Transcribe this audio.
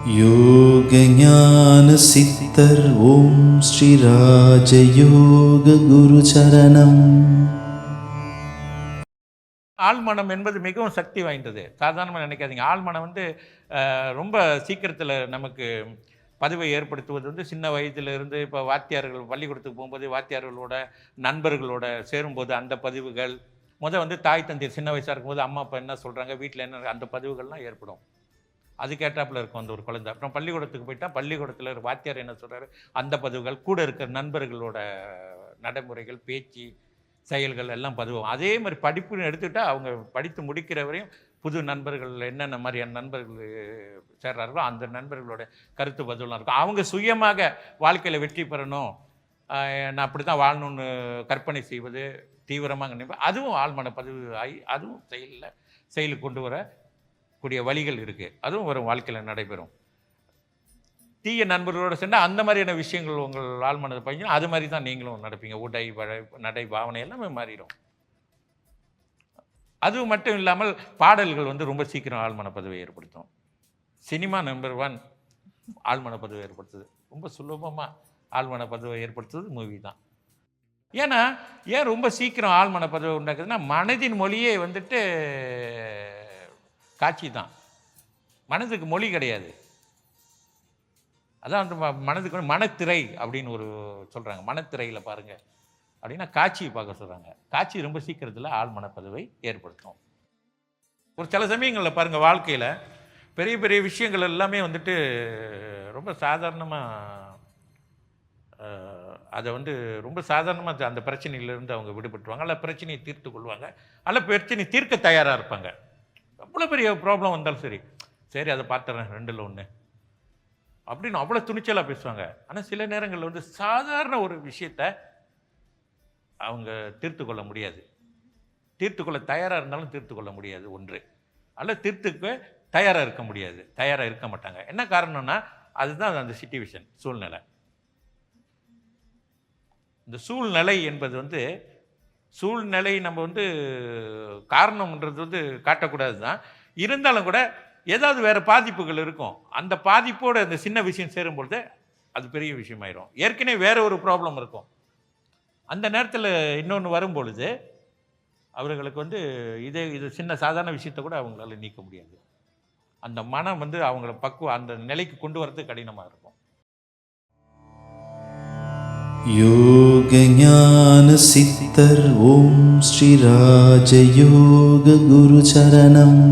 யோக ஞான சித்தர் ஓம் ஸ்ரீ ராஜயோக குரு சரணம். ஆழ்மனம் என்பது மிகவும் சக்தி வாய்ந்தது. சாதாரணமாக நினைக்காதீங்க. ஆழ்மனம் ரொம்ப சீக்கிரத்தில் நமக்கு பதிவை ஏற்படுத்துவது சின்ன வயதிலிருந்து இப்போ வாத்தியார்கள் பள்ளிக்கூடத்துக்கு போகும்போது வாத்தியார்களோட நண்பர்களோட சேரும்போது அந்த பதிவுகள் தாய் தந்தை சின்ன வயசாக இருக்கும்போது அம்மா அப்பா என்ன சொல்கிறாங்க, வீட்டில் என்ன அந்த பதிவுகள்லாம் ஏற்படும். அதுக்கேற்றாப்புல இருக்கும் அந்த ஒரு குழந்தை. அப்புறம் பள்ளிக்கூடத்துக்கு போயிட்டால் பள்ளிக்கூடத்தில் ஒரு வாத்தியார் என்ன சொல்கிறாரு அந்த பதிவுகள், கூட இருக்கிற நண்பர்களோட நடைமுறைகள், பேச்சு, செயல்கள் எல்லாம் பதிவும். அதே மாதிரி படிப்புன்னு எடுத்துக்கிட்டால் அவங்க படித்து முடிக்கிற வரையும் புது நண்பர்கள் என்னென்ன மாதிரியான நண்பர்கள் சேர்றார்களோ அந்த நண்பர்களோட கருத்து பதிலாம் இருக்கும். அவங்க சுயமாக வாழ்க்கையில் வெற்றி பெறணும், நான் அப்படி தான் வாழணும்னு கற்பனை செய்வது, தீவிரமாக நினைப்பது, அதுவும் ஆழ்மன பதிவு ஆகி அதுவும் செயலுக்கு கொண்டு வரக்கூடிய வழிகள் இருக்குது. அதுவும் வரும் வாழ்க்கையில் நடைபெறும். தீய நண்பர்களோடு சென்றால் அந்த மாதிரியான விஷயங்கள் உங்கள் ஆழ்மனதை பயிலும். அது மாதிரி தான் நீங்களும் நடப்பீங்க. உடை, நடை, பாவனை எல்லாமே மாறிடும். அது மட்டும் இல்லாமல் பாடல்கள் ரொம்ப சீக்கிரம் ஆழ்மன பதிவை ஏற்படுத்தும். சினிமா நம்பர் 1 ஆழ்மன பதிவை ஏற்படுத்துது. ரொம்ப சுலபமாக ஆழ்மன பதிவை ஏற்படுத்துவது மூவி தான். ஏன்னா ஏன் ரொம்ப சீக்கிரம் ஆழ்மன பதிவை உண்டாக்குதுன்னா, மனதின் மொழியே காட்சி தான். மனதுக்கு மொழி கிடையாது. அதான் மனதுக்கு மனத்திரை அப்படின்னு ஒரு சொல்கிறாங்க. மனத்திரையில் பாருங்கள் அப்படின்னா காட்சியை பார்க்க சொல்கிறாங்க. காட்சி ரொம்ப சீக்கிரத்தில் ஆழ்மனப்பதிவை ஏற்படுத்தும். ஒரு சில சமயங்களில் பாருங்கள், வாழ்க்கையில் பெரிய பெரிய விஷயங்கள் எல்லாமே ரொம்ப சாதாரணமாக அதை ரொம்ப சாதாரணமாக அந்த பிரச்சனையிலேருந்து அவங்க விடுபட்டுருவாங்க. அல்ல பிரச்சனையை தீர்த்து கொள்வாங்க, அல்ல பிரச்சனையை தீர்க்க தயாராக இருப்பாங்க. அவ்வளோ பெரிய ப்ராப்ளம் வந்தாலும் சரி அதை பார்த்துறேன் 2ல் 1 அப்படின்னு அவ்வளோ துணிச்சலாக பேசுவாங்க. ஆனால் சில நேரங்களில் சாதாரண ஒரு விஷயத்தை அவங்க தீர்த்து கொள்ள முடியாது. தீர்த்து கொள்ள தயாராக இருந்தாலும் தீர்த்து கொள்ள முடியாது ஒன்று, அல்ல தீர்த்துக்க தயாராக இருக்க முடியாது, தயாராக இருக்க மாட்டாங்க. என்ன காரணம்னா அதுதான் அந்த சிச்சுவேஷன், சூழ்நிலை. இந்த சூழ்நிலை என்பது சூழ்நிலை நம்ம காரணம்ன்றது காட்டக்கூடாது தான். இருந்தாலும் கூட ஏதாவது வேறு பாதிப்புகள் இருக்கும். அந்த பாதிப்போடு அந்த சின்ன விஷயம் சேரும்பொழுது அது பெரிய விஷயமாயிரும். ஏற்கனவே வேறு ஒரு ப்ராப்ளம் இருக்கும். அந்த நேரத்தில் இன்னொன்று வரும்பொழுது அவர்களுக்கு இது சின்ன சாதாரண விஷயத்தை கூட அவங்களால நீக்க முடியாது. அந்த மனம் அவங்கள அந்த நிலைக்கு கொண்டு வரது கடினமாக இருக்கும். யோக ஞான சித்தர் ஓம் ஸ்ரீ ராஜயோக குரு சரணம்.